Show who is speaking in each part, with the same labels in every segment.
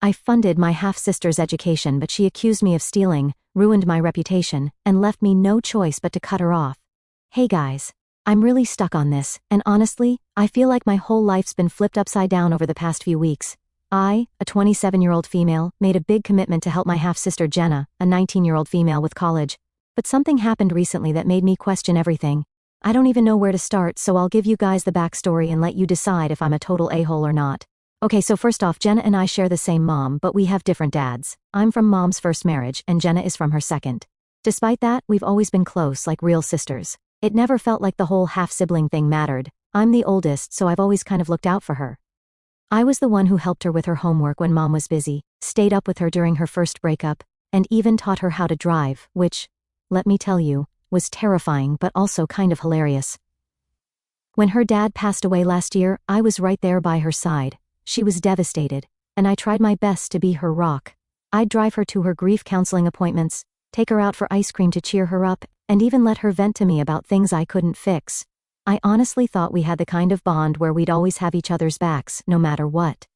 Speaker 1: I funded my half-sister's education, but she accused me of stealing, ruined my reputation, and left me no choice but to cut her off. Hey guys. I'm really stuck on this, and honestly, I feel like my whole life's been flipped upside down over the past few weeks. I, a 27-year-old female, made a big commitment to help my half-sister Jenna, a 19-year-old female, with college. But something happened recently that made me question everything. I don't even know where to start, so I'll give you guys the backstory and let you decide if I'm a total a-hole or not. Okay, so first off, Jenna and I share the same mom, but we have different dads. I'm from Mom's first marriage, and Jenna is from her second. Despite that, we've always been close, like real sisters. It never felt like the whole half-sibling thing mattered. I'm the oldest, so I've always kind of looked out for her. I was the one who helped her with her homework when Mom was busy, stayed up with her during her first breakup, and even taught her how to drive, which, let me tell you, was terrifying but also kind of hilarious. When her dad passed away last year, I was right there by her side. She was devastated, and I tried my best to be her rock. I'd drive her to her grief counseling appointments, take her out for ice cream to cheer her up, and even let her vent to me about things I couldn't fix. I honestly thought we had the kind of bond where we'd always have each other's backs, no matter what.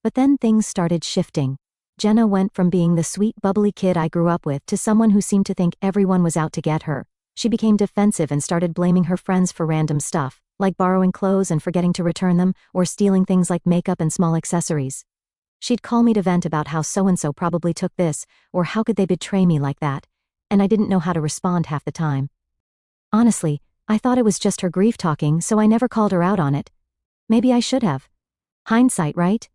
Speaker 1: But then things started shifting. Jenna went from being the sweet, bubbly kid I grew up with to someone who seemed to think everyone was out to get her. She became defensive and started blaming her friends for random stuff, like borrowing clothes and forgetting to return them, or stealing things like makeup and small accessories. She'd call me to vent about how so-and-so probably took this, or how could they betray me like that, and I didn't know how to respond half the time. Honestly, I thought it was just her grief talking, so I never called her out on it. Maybe I should have. Hindsight, right?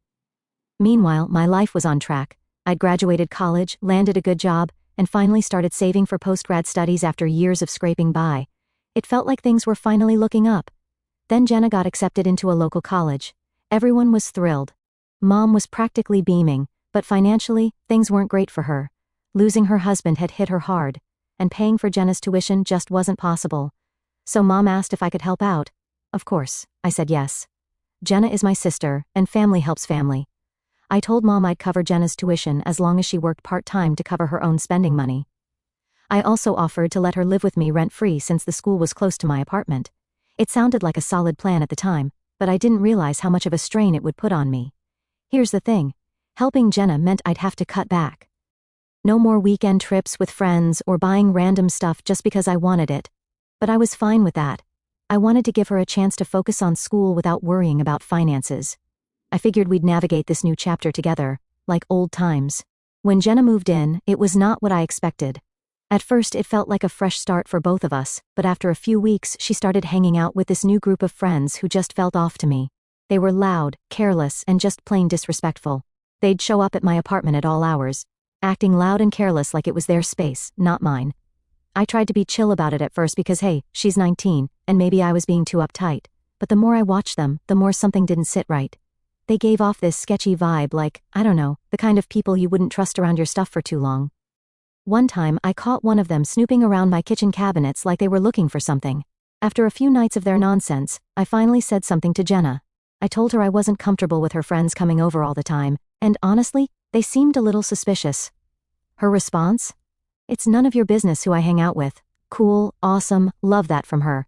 Speaker 1: Meanwhile, my life was on track. I'd graduated college, landed a good job, and finally started saving for post-grad studies after years of scraping by. It felt like things were finally looking up. Then Jenna got accepted into a local college. Everyone was thrilled. Mom was practically beaming, but financially, things weren't great for her. Losing her husband had hit her hard, and paying for Jenna's tuition just wasn't possible. So Mom asked if I could help out. Of course, I said yes. Jenna is my sister, and family helps family. I told Mom I'd cover Jenna's tuition as long as she worked part-time to cover her own spending money. I also offered to let her live with me rent-free since the school was close to my apartment. It sounded like a solid plan at the time, but I didn't realize how much of a strain it would put on me. Here's the thing. Helping Jenna meant I'd have to cut back. No more weekend trips with friends or buying random stuff just because I wanted it. But I was fine with that. I wanted to give her a chance to focus on school without worrying about finances. I figured we'd navigate this new chapter together, like old times. When Jenna moved in, it was not what I expected. At first it felt like a fresh start for both of us, but after a few weeks she started hanging out with this new group of friends who just felt off to me. They were loud, careless, and just plain disrespectful. They'd show up at my apartment at all hours, acting loud and careless like it was their space, not mine. I tried to be chill about it at first because hey, she's 19, and maybe I was being too uptight. But the more I watched them, the more something didn't sit right. They gave off this sketchy vibe like, I don't know, the kind of people you wouldn't trust around your stuff for too long. One time, I caught one of them snooping around my kitchen cabinets like they were looking for something. After a few nights of their nonsense, I finally said something to Jenna. I told her I wasn't comfortable with her friends coming over all the time, and honestly, they seemed a little suspicious. Her response? It's none of your business who I hang out with. Cool, awesome, love that from her.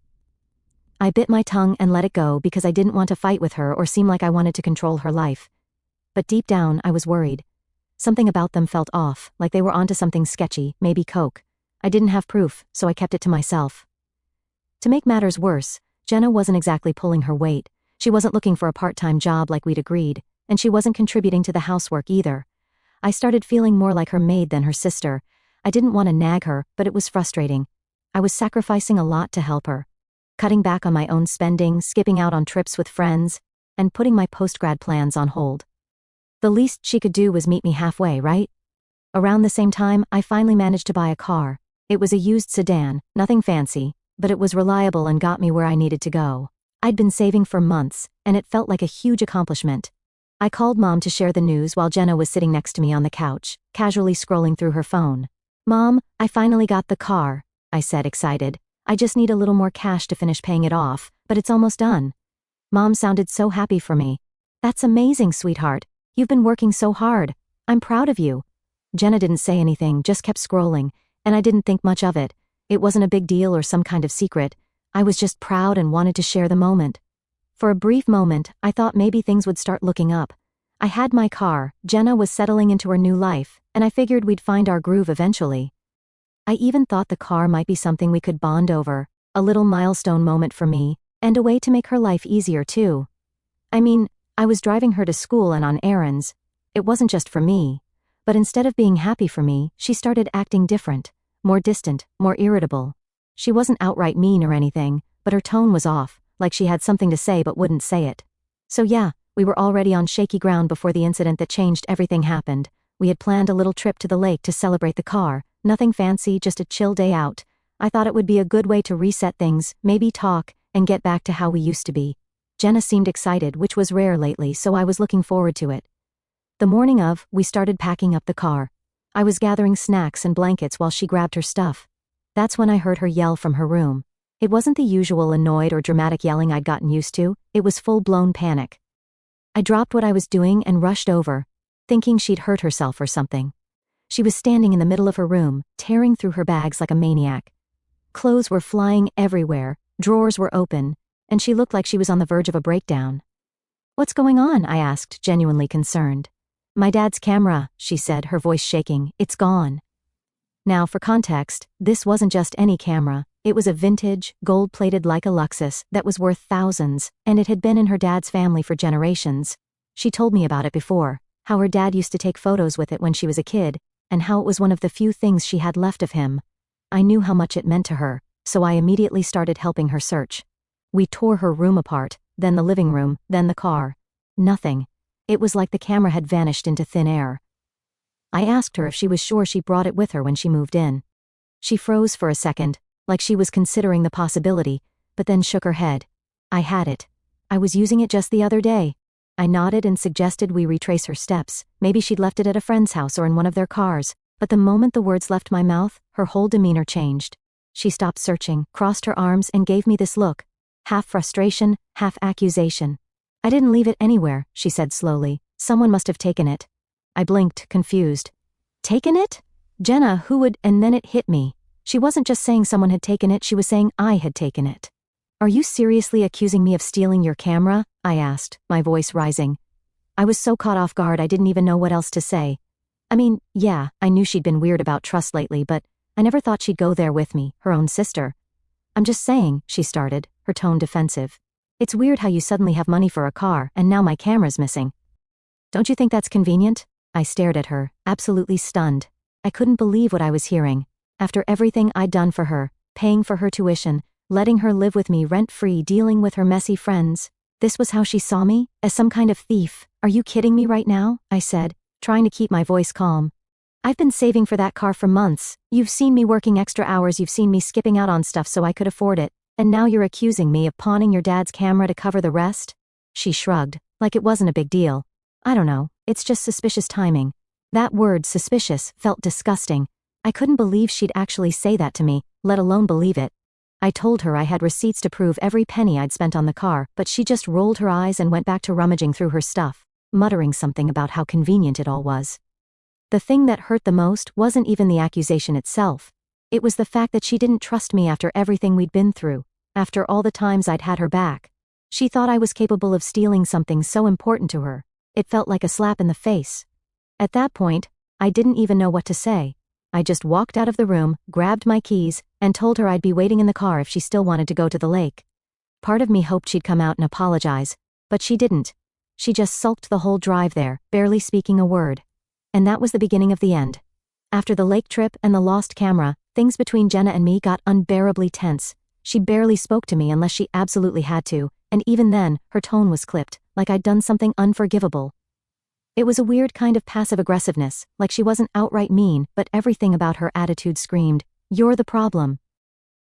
Speaker 1: I bit my tongue and let it go because I didn't want to fight with her or seem like I wanted to control her life. But deep down, I was worried. Something about them felt off, like they were onto something sketchy, maybe coke. I didn't have proof, so I kept it to myself. To make matters worse, Jenna wasn't exactly pulling her weight. She wasn't looking for a part-time job like we'd agreed, and she wasn't contributing to the housework either. I started feeling more like her maid than her sister. I didn't want to nag her, but it was frustrating. I was sacrificing a lot to help her. Cutting back on my own spending, skipping out on trips with friends, and putting my post-grad plans on hold. The least she could do was meet me halfway, right? Around the same time, I finally managed to buy a car. It was a used sedan, nothing fancy, but it was reliable and got me where I needed to go. I'd been saving for months, and it felt like a huge accomplishment. I called Mom to share the news while Jenna was sitting next to me on the couch, casually scrolling through her phone. Mom, I finally got the car, I said, excited. I just need a little more cash to finish paying it off, but it's almost done. Mom sounded so happy for me. That's amazing, sweetheart. You've been working so hard. I'm proud of you. Jenna didn't say anything, just kept scrolling, and I didn't think much of it. It wasn't a big deal or some kind of secret. I was just proud and wanted to share the moment. For a brief moment, I thought maybe things would start looking up. I had my car, Jenna was settling into her new life, and I figured we'd find our groove eventually. I even thought the car might be something we could bond over, a little milestone moment for me, and a way to make her life easier too. I mean, I was driving her to school and on errands. It wasn't just for me. But instead of being happy for me, she started acting different, more distant, more irritable. She wasn't outright mean or anything, but her tone was off, like she had something to say but wouldn't say it. So yeah, we were already on shaky ground before the incident that changed everything happened. We had planned a little trip to the lake to celebrate the car, nothing fancy, just a chill day out. I thought it would be a good way to reset things, maybe talk, and get back to how we used to be. Jenna seemed excited, which was rare lately, so I was looking forward to it. The morning of, we started packing up the car. I was gathering snacks and blankets while she grabbed her stuff. That's when I heard her yell from her room. It wasn't the usual annoyed or dramatic yelling I'd gotten used to, it was full-blown panic. I dropped what I was doing and rushed over, thinking she'd hurt herself or something. She was standing in the middle of her room, tearing through her bags like a maniac. Clothes were flying everywhere, drawers were open, and she looked like she was on the verge of a breakdown. "What's going on?" I asked, genuinely concerned. "My dad's camera," she said, her voice shaking. "It's gone." Now, for context, this wasn't just any camera. It was a vintage, gold-plated Leica Luxus that was worth thousands, and it had been in her dad's family for generations. She told me about it before, how her dad used to take photos with it when she was a kid, and how it was one of the few things she had left of him. I knew how much it meant to her, so I immediately started helping her search. We tore her room apart, then the living room, then the car. Nothing. It was like the camera had vanished into thin air. I asked her if she was sure she brought it with her when she moved in. She froze for a second, like she was considering the possibility, but then shook her head. "I had it. I was using it just the other day." I nodded and suggested we retrace her steps. Maybe she'd left it at a friend's house or in one of their cars, but the moment the words left my mouth, her whole demeanor changed. She stopped searching, crossed her arms, and gave me this look, half frustration, half accusation. "I didn't leave it anywhere," she said slowly. "Someone must have taken it." I blinked, confused. "Taken it? Jenna, who would—" And then it hit me. She wasn't just saying someone had taken it, she was saying I had taken it. "Are you seriously accusing me of stealing your camera?" I asked, my voice rising. I was so caught off guard I didn't even know what else to say. I mean, yeah, I knew she'd been weird about trust lately, but I never thought she'd go there with me, her own sister. "I'm just saying," she started, her tone defensive. "It's weird how you suddenly have money for a car, and now my camera's missing. Don't you think that's convenient?" I stared at her, absolutely stunned. I couldn't believe what I was hearing. After everything I'd done for her, paying for her tuition, letting her live with me rent-free, dealing with her messy friends, this was how she saw me? As some kind of thief? "Are you kidding me right now?" I said, trying to keep my voice calm. "I've been saving for that car for months. You've seen me working extra hours, you've seen me skipping out on stuff so I could afford it, and now you're accusing me of pawning your dad's camera to cover the rest?" She shrugged, like it wasn't a big deal. "I don't know, it's just suspicious timing." That word, suspicious, felt disgusting. I couldn't believe she'd actually say that to me, let alone believe it. I told her I had receipts to prove every penny I'd spent on the car, but she just rolled her eyes and went back to rummaging through her stuff, muttering something about how convenient it all was. The thing that hurt the most wasn't even the accusation itself. It was the fact that she didn't trust me after everything we'd been through, after all the times I'd had her back. She thought I was capable of stealing something so important to her. It felt like a slap in the face. At that point, I didn't even know what to say. I just walked out of the room, grabbed my keys, and told her I'd be waiting in the car if she still wanted to go to the lake. Part of me hoped she'd come out and apologize, but she didn't. She just sulked the whole drive there, barely speaking a word. And that was the beginning of the end. After the lake trip and the lost camera, things between Jenna and me got unbearably tense. She barely spoke to me unless she absolutely had to, and even then, her tone was clipped, like I'd done something unforgivable. It was a weird kind of passive-aggressiveness, like she wasn't outright mean, but everything about her attitude screamed, "You're the problem."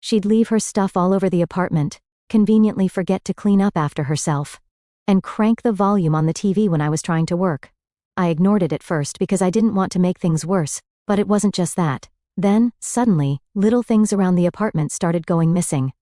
Speaker 1: She'd leave her stuff all over the apartment, conveniently forget to clean up after herself, and crank the volume on the TV when I was trying to work. I ignored it at first because I didn't want to make things worse, but it wasn't just that. Then, suddenly, little things around the apartment started going missing.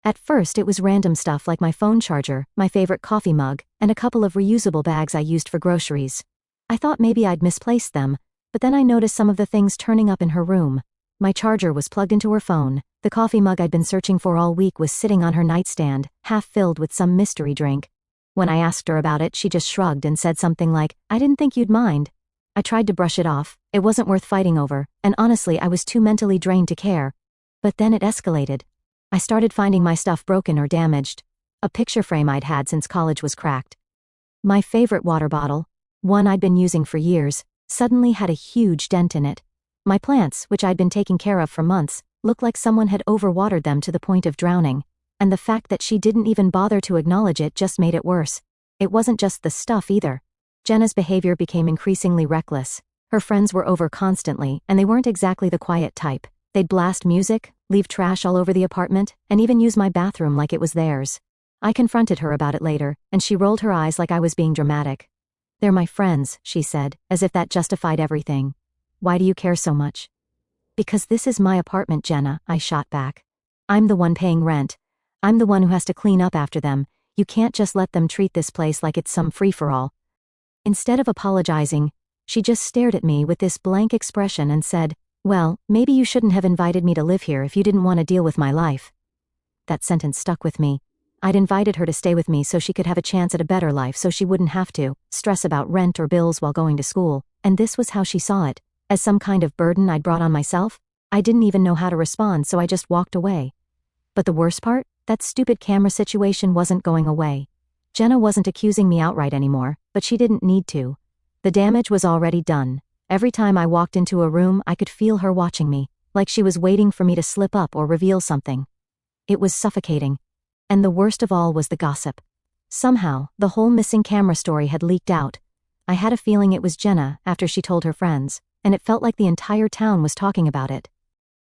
Speaker 1: At first it was random stuff like my phone charger, my favorite coffee mug, and a couple of reusable bags I used for groceries. I thought maybe I'd misplaced them, but then I noticed some of the things turning up in her room. My charger was plugged into her phone, the coffee mug I'd been searching for all week was sitting on her nightstand, half filled with some mystery drink. When I asked her about it, she just shrugged and said something like, "I didn't think you'd mind." I tried to brush it off. It wasn't worth fighting over, and honestly, I was too mentally drained to care. But then it escalated. I started finding my stuff broken or damaged. A picture frame I'd had since college was cracked. My favorite water bottle, one I'd been using for years, suddenly had a huge dent in it. My plants, which I'd been taking care of for months, looked like someone had overwatered them to the point of drowning. And the fact that she didn't even bother to acknowledge it just made it worse. It wasn't just the stuff either. Jenna's behavior became increasingly reckless. Her friends were over constantly, and they weren't exactly the quiet type. They'd blast music, leave trash all over the apartment, and even use my bathroom like it was theirs. I confronted her about it later, and she rolled her eyes like I was being dramatic. "They're my friends," she said, as if that justified everything. "Why do you care so much?" "Because this is my apartment, Jenna," I shot back. "I'm the one paying rent. I'm the one who has to clean up after them. You can't just let them treat this place like it's some free-for-all." Instead of apologizing, she just stared at me with this blank expression and said, "Well, maybe you shouldn't have invited me to live here if you didn't want to deal with my life." That sentence stuck with me. I'd invited her to stay with me so she could have a chance at a better life, so she wouldn't have to stress about rent or bills while going to school, and this was how she saw it, as some kind of burden I'd brought on myself. I didn't even know how to respond, so I just walked away. But the worst part? That stupid camera situation wasn't going away. Jenna wasn't accusing me outright anymore, but she didn't need to. The damage was already done. Every time I walked into a room, I could feel her watching me, like she was waiting for me to slip up or reveal something. It was suffocating. And the worst of all was the gossip. Somehow, the whole missing camera story had leaked out. I had a feeling it was Jenna after she told her friends, and it felt like the entire town was talking about it.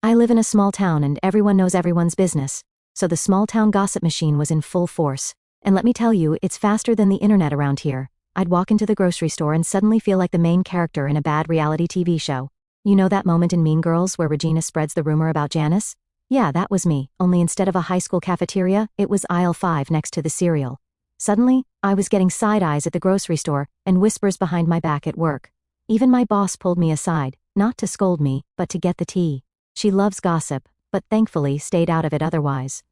Speaker 1: I live in a small town and everyone knows everyone's business, so the small town gossip machine was in full force. And let me tell you, it's faster than the internet around here. I'd walk into the grocery store and suddenly feel like the main character in a bad reality TV show. You know that moment in Mean Girls where Regina spreads the rumor about Janice? Yeah, that was me, only instead of a high school cafeteria, it was aisle 5 next to the cereal. Suddenly, I was getting side eyes at the grocery store and whispers behind my back at work. Even my boss pulled me aside, not to scold me, but to get the tea. She loves gossip, but thankfully stayed out of it otherwise.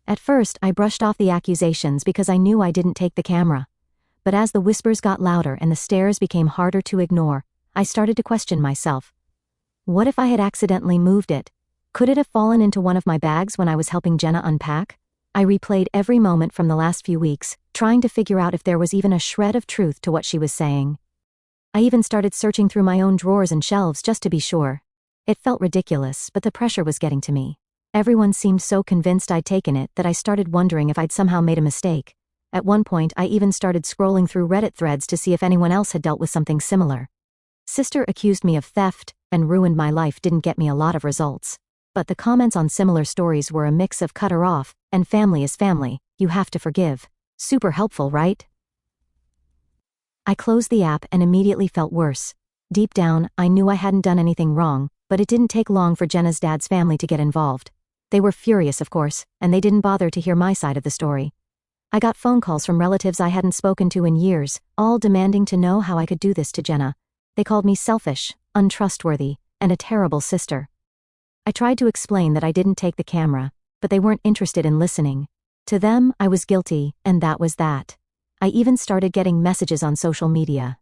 Speaker 1: At first, I brushed off the accusations because I knew I didn't take the camera. But as the whispers got louder and the stares became harder to ignore, I started to question myself. What if I had accidentally moved it? Could it have fallen into one of my bags when I was helping Jenna unpack? I replayed every moment from the last few weeks, trying to figure out if there was even a shred of truth to what she was saying. I even started searching through my own drawers and shelves just to be sure. It felt ridiculous, but the pressure was getting to me. Everyone seemed so convinced I'd taken it that I started wondering if I'd somehow made a mistake. At one point, I even started scrolling through Reddit threads to see if anyone else had dealt with something similar. Sister accused me of theft, and ruined my life didn't get me a lot of results. But the comments on similar stories were a mix of cut her off, and family is family, you have to forgive. Super helpful, right? I closed the app and immediately felt worse. Deep down, I knew I hadn't done anything wrong, but it didn't take long for Jenna's dad's family to get involved. They were furious, of course, and they didn't bother to hear my side of the story. I got phone calls from relatives I hadn't spoken to in years, all demanding to know how I could do this to Jenna. They called me selfish, untrustworthy, and a terrible sister. I tried to explain that I didn't take the camera, but they weren't interested in listening. To them, I was guilty, and that was that. I even started getting messages on social media.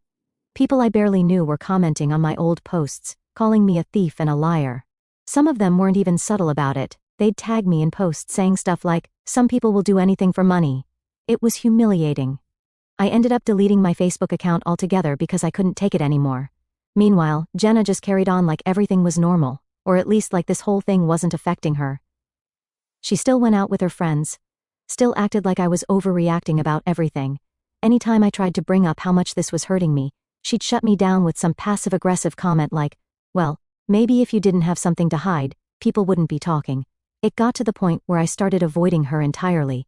Speaker 1: People I barely knew were commenting on my old posts, calling me a thief and a liar. Some of them weren't even subtle about it. They'd tag me in posts saying stuff like, "Some people will do anything for money." It was humiliating. I ended up deleting my Facebook account altogether because I couldn't take it anymore. Meanwhile, Jenna just carried on like everything was normal, or at least like this whole thing wasn't affecting her. She still went out with her friends, still acted like I was overreacting about everything. Anytime I tried to bring up how much this was hurting me, she'd shut me down with some passive-aggressive comment like, "Well, maybe if you didn't have something to hide, people wouldn't be talking." It got to the point where I started avoiding her entirely.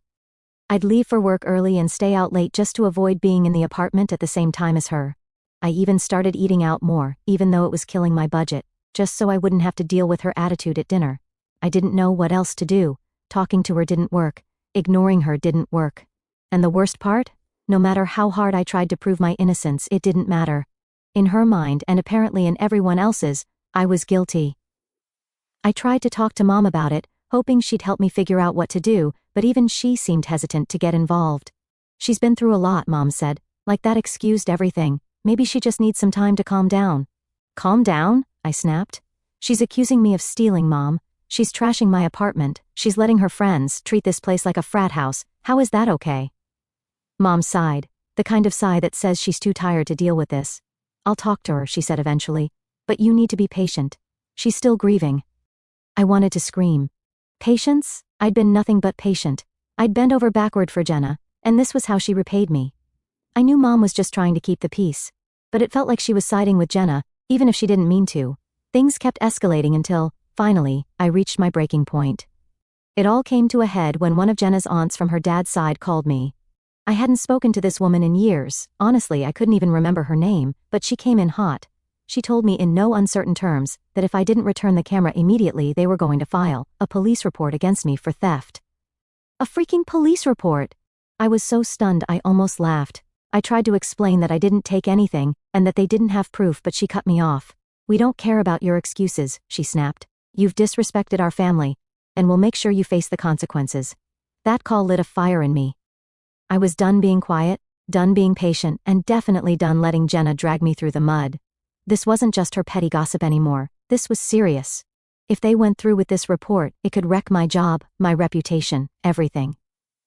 Speaker 1: I'd leave for work early and stay out late just to avoid being in the apartment at the same time as her. I even started eating out more, even though it was killing my budget, just so I wouldn't have to deal with her attitude at dinner. I didn't know what else to do. Talking to her didn't work. Ignoring her didn't work. And the worst part? No matter how hard I tried to prove my innocence, it didn't matter. In her mind, and apparently in everyone else's, I was guilty. I tried to talk to Mom about it, hoping she'd help me figure out what to do, but even she seemed hesitant to get involved. She's been through a lot, Mom said. Like that excused everything. Maybe she just needs some time to calm down. Calm down? I snapped. She's accusing me of stealing, Mom. She's trashing my apartment. She's letting her friends treat this place like a frat house. How is that okay? Mom sighed. The kind of sigh that says she's too tired to deal with this. I'll talk to her, she said eventually. But you need to be patient. She's still grieving. I wanted to scream. Patience? I'd been nothing but patient. I'd bent over backward for Jenna, and this was how she repaid me. I knew Mom was just trying to keep the peace. But it felt like she was siding with Jenna, even if she didn't mean to. Things kept escalating until, finally, I reached my breaking point. It all came to a head when one of Jenna's aunts from her dad's side called me. I hadn't spoken to this woman in years. Honestly, I couldn't even remember her name, but she came in hot. She told me in no uncertain terms that if I didn't return the camera immediately, they were going to file a police report against me for theft. A freaking police report! I was so stunned I almost laughed. I tried to explain that I didn't take anything and that they didn't have proof, but she cut me off. We don't care about your excuses, she snapped. You've disrespected our family, and we'll make sure you face the consequences. That call lit a fire in me. I was done being quiet, done being patient, and definitely done letting Jenna drag me through the mud. This wasn't just her petty gossip anymore. This was serious. If they went through with this report, it could wreck my job, my reputation, everything.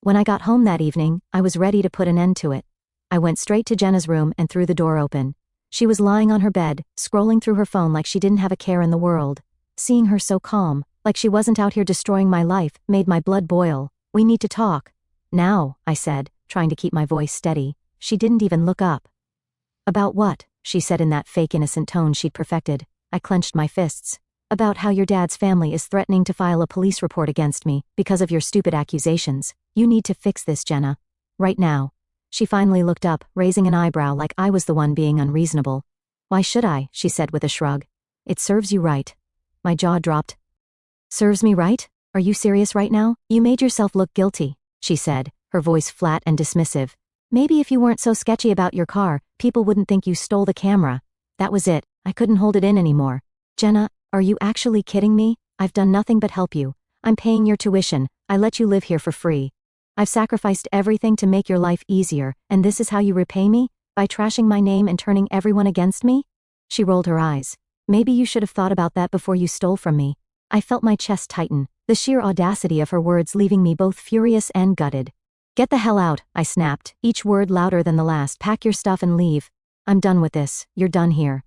Speaker 1: When I got home that evening, I was ready to put an end to it. I went straight to Jenna's room and threw the door open. She was lying on her bed, scrolling through her phone like she didn't have a care in the world. Seeing her so calm, like she wasn't out here destroying my life, made my blood boil. We need to talk. Now, I said, trying to keep my voice steady. She didn't even look up. About what? She said in that fake innocent tone she'd perfected. I clenched my fists. About how your dad's family is threatening to file a police report against me because of your stupid accusations. You need to fix this, Jenna. Right now. She finally looked up, raising an eyebrow like I was the one being unreasonable. Why should I? She said with a shrug. It serves you right. My jaw dropped. Serves me right? Are you serious right now? You made yourself look guilty, she said, her voice flat and dismissive. Maybe if you weren't so sketchy about your car, people wouldn't think you stole the camera. That was it. I couldn't hold it in anymore. Jenna, are you actually kidding me? I've done nothing but help you. I'm paying your tuition. I let you live here for free. I've sacrificed everything to make your life easier, and this is how you repay me? By trashing my name and turning everyone against me? She rolled her eyes. Maybe you should have thought about that before you stole from me. I felt my chest tighten, the sheer audacity of her words leaving me both furious and gutted. Get the hell out, I snapped, each word louder than the last. Pack your stuff and leave. I'm done with this. You're done here.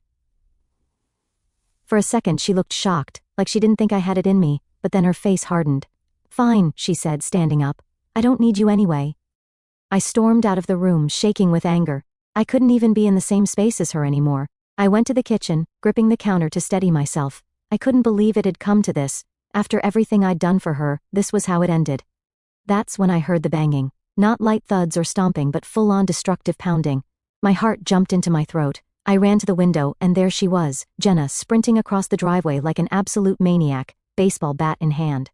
Speaker 1: For a second she looked shocked, like she didn't think I had it in me, but then her face hardened. Fine, she said, standing up. I don't need you anyway. I stormed out of the room, shaking with anger. I couldn't even be in the same space as her anymore. I went to the kitchen, gripping the counter to steady myself. I couldn't believe it had come to this. After everything I'd done for her, this was how it ended. That's when I heard the banging. Not light thuds or stomping, but full-on destructive pounding. My heart jumped into my throat. I ran to the window, and there she was, Jenna, sprinting across the driveway like an absolute maniac, baseball bat in hand.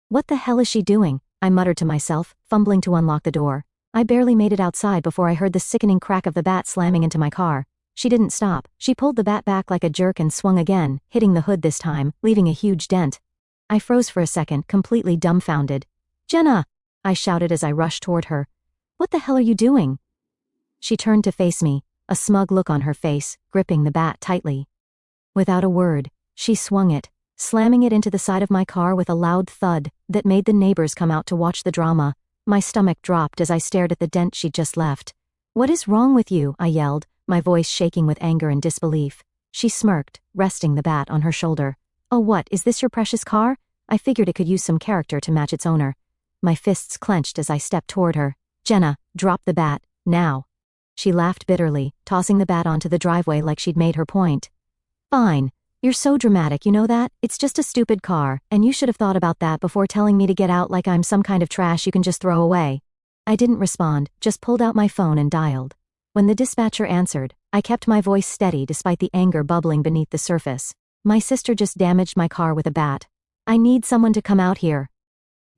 Speaker 1: What the hell is she doing? I muttered to myself, fumbling to unlock the door. I barely made it outside before I heard the sickening crack of the bat slamming into my car. She didn't stop. She pulled the bat back like a jerk and swung again, hitting the hood this time, leaving a huge dent. I froze for a second, completely dumbfounded. Jenna! I shouted as I rushed toward her. What the hell are you doing? She turned to face me, a smug look on her face, gripping the bat tightly. Without a word, she swung it, slamming it into the side of my car with a loud thud that made the neighbors come out to watch the drama. My stomach dropped as I stared at the dent she'd just left. What is wrong with you? I yelled, my voice shaking with anger and disbelief. She smirked, resting the bat on her shoulder. Oh, what, is this your precious car? I figured it could use some character to match its owner. My fists clenched as I stepped toward her. Jenna, drop the bat, now. She laughed bitterly, tossing the bat onto the driveway like she'd made her point. Fine. You're so dramatic, you know that? It's just a stupid car, and you should have thought about that before telling me to get out like I'm some kind of trash you can just throw away. I didn't respond, just pulled out my phone and dialed. When the dispatcher answered, I kept my voice steady despite the anger bubbling beneath the surface. My sister just damaged my car with a bat. I need someone to come out here.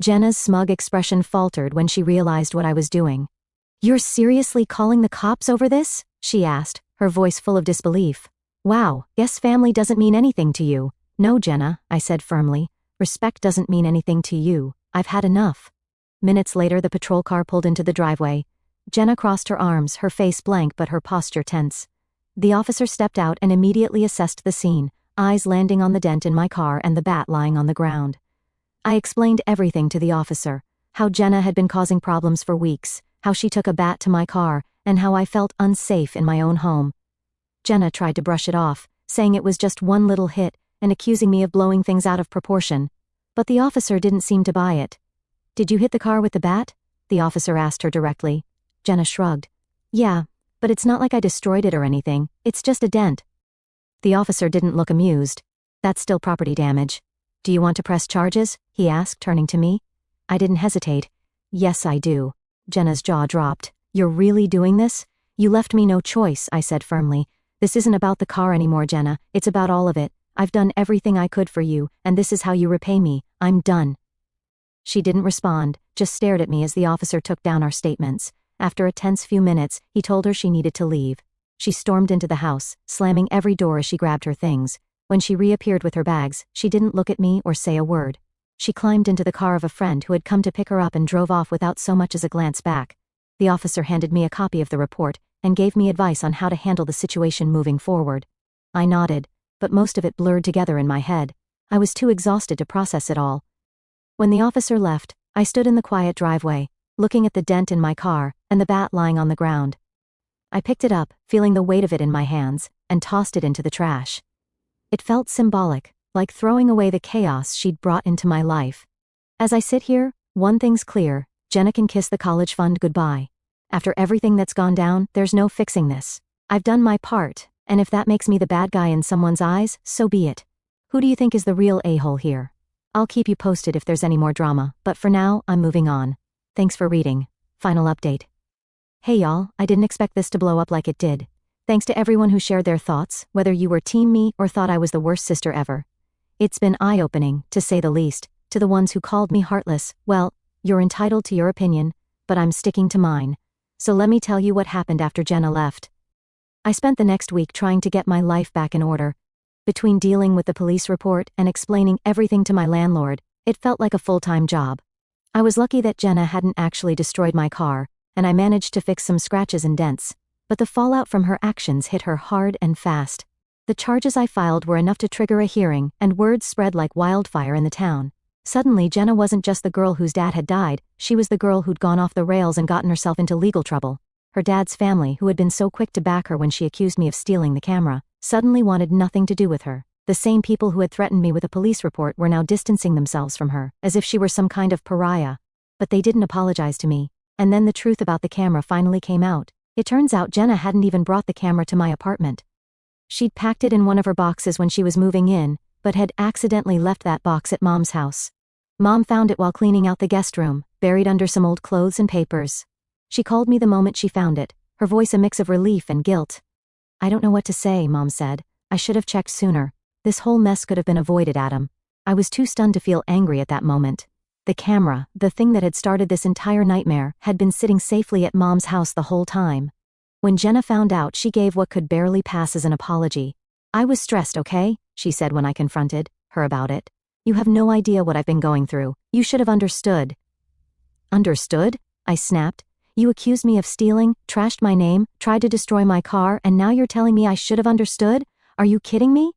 Speaker 1: Jenna's smug expression faltered when she realized what I was doing. You're seriously calling the cops over this? She asked, her voice full of disbelief. Wow, guess family doesn't mean anything to you. No, Jenna, I said firmly. Respect doesn't mean anything to you. I've had enough. Minutes later the patrol car pulled into the driveway. Jenna crossed her arms, her face blank but her posture tense. The officer stepped out and immediately assessed the scene, eyes landing on the dent in my car and the bat lying on the ground. I explained everything to the officer, how Jenna had been causing problems for weeks, how she took a bat to my car, and how I felt unsafe in my own home. Jenna tried to brush it off, saying it was just one little hit, and accusing me of blowing things out of proportion. But the officer didn't seem to buy it. "Did you hit the car with the bat?" the officer asked her directly. Jenna shrugged. "Yeah, but it's not like I destroyed it or anything, it's just a dent." The officer didn't look amused. "That's still property damage. Do you want to press charges?" he asked, turning to me. I didn't hesitate. "Yes, I do." Jenna's jaw dropped. "You're really doing this?" "You left me no choice," I said firmly. "This isn't about the car anymore, Jenna, it's about all of it. I've done everything I could for you, and this is how you repay me. I'm done." She didn't respond, just stared at me as the officer took down our statements. After a tense few minutes, he told her she needed to leave. She stormed into the house, slamming every door as she grabbed her things. When she reappeared with her bags, she didn't look at me or say a word. She climbed into the car of a friend who had come to pick her up and drove off without so much as a glance back. The officer handed me a copy of the report and gave me advice on how to handle the situation moving forward. I nodded, but most of it blurred together in my head. I was too exhausted to process it all. When the officer left, I stood in the quiet driveway, looking at the dent in my car and the bat lying on the ground. I picked it up, feeling the weight of it in my hands, and tossed it into the trash. It felt symbolic, like throwing away the chaos she'd brought into my life. As I sit here, one thing's clear: Jenna can kiss the college fund goodbye. After everything that's gone down, there's no fixing this. I've done my part, and if that makes me the bad guy in someone's eyes, so be it. Who do you think is the real a-hole here? I'll keep you posted if there's any more drama, but for now, I'm moving on. Thanks for reading. Final update. Hey y'all, I didn't expect this to blow up like it did. Thanks to everyone who shared their thoughts, whether you were team me or thought I was the worst sister ever. It's been eye-opening, to say the least. To the ones who called me heartless, well, you're entitled to your opinion, but I'm sticking to mine. So let me tell you what happened after Jenna left. I spent the next week trying to get my life back in order. Between dealing with the police report and explaining everything to my landlord, it felt like a full-time job. I was lucky that Jenna hadn't actually destroyed my car, and I managed to fix some scratches and dents, but the fallout from her actions hit her hard and fast. The charges I filed were enough to trigger a hearing, and words spread like wildfire in the town. Suddenly, Jenna wasn't just the girl whose dad had died, she was the girl who'd gone off the rails and gotten herself into legal trouble. Her dad's family, who had been so quick to back her when she accused me of stealing the camera, suddenly wanted nothing to do with her. The same people who had threatened me with a police report were now distancing themselves from her, as if she were some kind of pariah. But they didn't apologize to me. And then the truth about the camera finally came out. It turns out Jenna hadn't even brought the camera to my apartment. She'd packed it in one of her boxes when she was moving in, but had accidentally left that box at Mom's house. Mom found it while cleaning out the guest room, buried under some old clothes and papers. She called me the moment she found it, her voice a mix of relief and guilt. "I don't know what to say," Mom said. "I should have checked sooner. This whole mess could have been avoided, Adam." I was too stunned to feel angry at that moment. The camera, the thing that had started this entire nightmare, had been sitting safely at Mom's house the whole time. When Jenna found out, she gave what could barely pass as an apology. "I was stressed, okay?" she said when I confronted her about it. "You have no idea what I've been going through. You should have understood." "Understood?" I snapped. "You accused me of stealing, trashed my name, tried to destroy my car, and now you're telling me I should have understood? Are you kidding me?"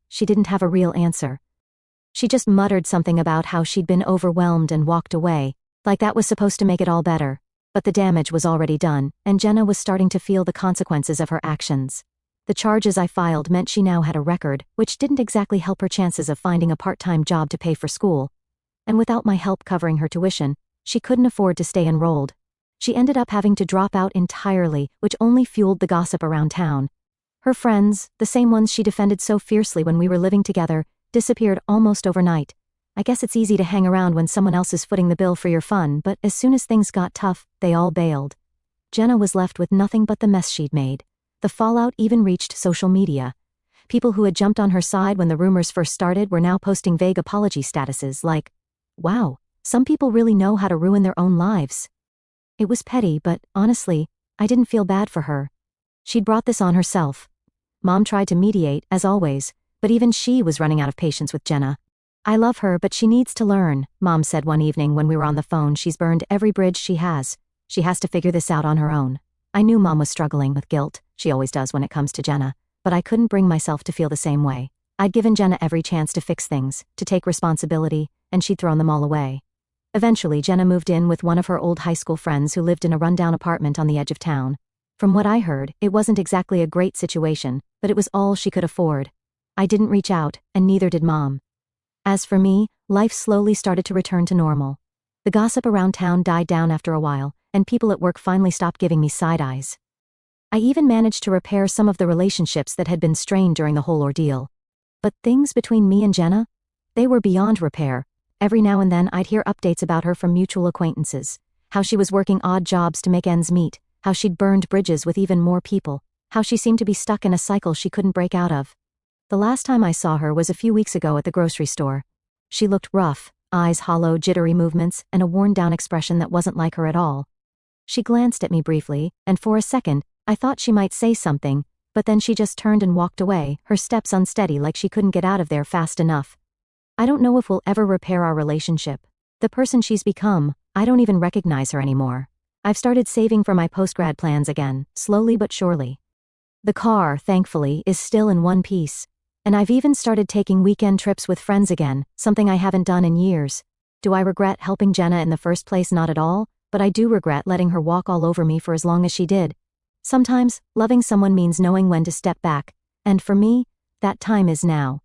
Speaker 1: She didn't have a real answer. She just muttered something about how she'd been overwhelmed and walked away, like that was supposed to make it all better. But the damage was already done, and Jenna was starting to feel the consequences of her actions. The charges I filed meant she now had a record, which didn't exactly help her chances of finding a part-time job to pay for school. And without my help covering her tuition, she couldn't afford to stay enrolled. She ended up having to drop out entirely, which only fueled the gossip around town. Her friends, the same ones she defended so fiercely when we were living together, disappeared almost overnight. I guess it's easy to hang around when someone else is footing the bill for your fun, but as soon as things got tough, they all bailed. Jenna was left with nothing but the mess she'd made. The fallout even reached social media. People who had jumped on her side when the rumors first started were now posting vague apology statuses like, "Wow, some people really know how to ruin their own lives." It was petty, but honestly, I didn't feel bad for her. She'd brought this on herself. Mom tried to mediate, as always, but even she was running out of patience with Jenna. "I love her, but she needs to learn," Mom said one evening when we were on the phone. "She's burned every bridge she has. She has to figure this out on her own. I knew Mom was struggling with guilt, she always does when it comes to Jenna, but I couldn't bring myself to feel the same way. I'd given Jenna every chance to fix things, to take responsibility, and she'd thrown them all away. Eventually, Jenna moved in with one of her old high school friends who lived in a rundown apartment on the edge of town. From what I heard, it wasn't exactly a great situation, but it was all she could afford. I didn't reach out, and neither did Mom. As for me, life slowly started to return to normal. The gossip around town died down after a while, and people at work finally stopped giving me side eyes. I even managed to repair some of the relationships that had been strained during the whole ordeal. But things between me and Jenna? They were beyond repair. Every now and then I'd hear updates about her from mutual acquaintances. How she was working odd jobs to make ends meet, how she'd burned bridges with even more people, how she seemed to be stuck in a cycle she couldn't break out of. The last time I saw her was a few weeks ago at the grocery store. She looked rough, eyes hollow, jittery movements, and a worn-down expression that wasn't like her at all. She glanced at me briefly, and for a second, I thought she might say something, but then she just turned and walked away, her steps unsteady like she couldn't get out of there fast enough. I don't know if we'll ever repair our relationship. The person she's become, I don't even recognize her anymore. I've started saving for my post-grad plans again, slowly but surely. The car, thankfully, is still in one piece. And I've even started taking weekend trips with friends again, something I haven't done in years. Do I regret helping Jenna in the first place? Not at all, but I do regret letting her walk all over me for as long as she did. Sometimes, loving someone means knowing when to step back, and for me, that time is now.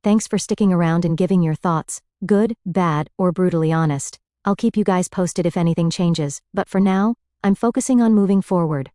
Speaker 1: Thanks for sticking around and giving your thoughts, good, bad, or brutally honest. I'll keep you guys posted if anything changes, but for now, I'm focusing on moving forward.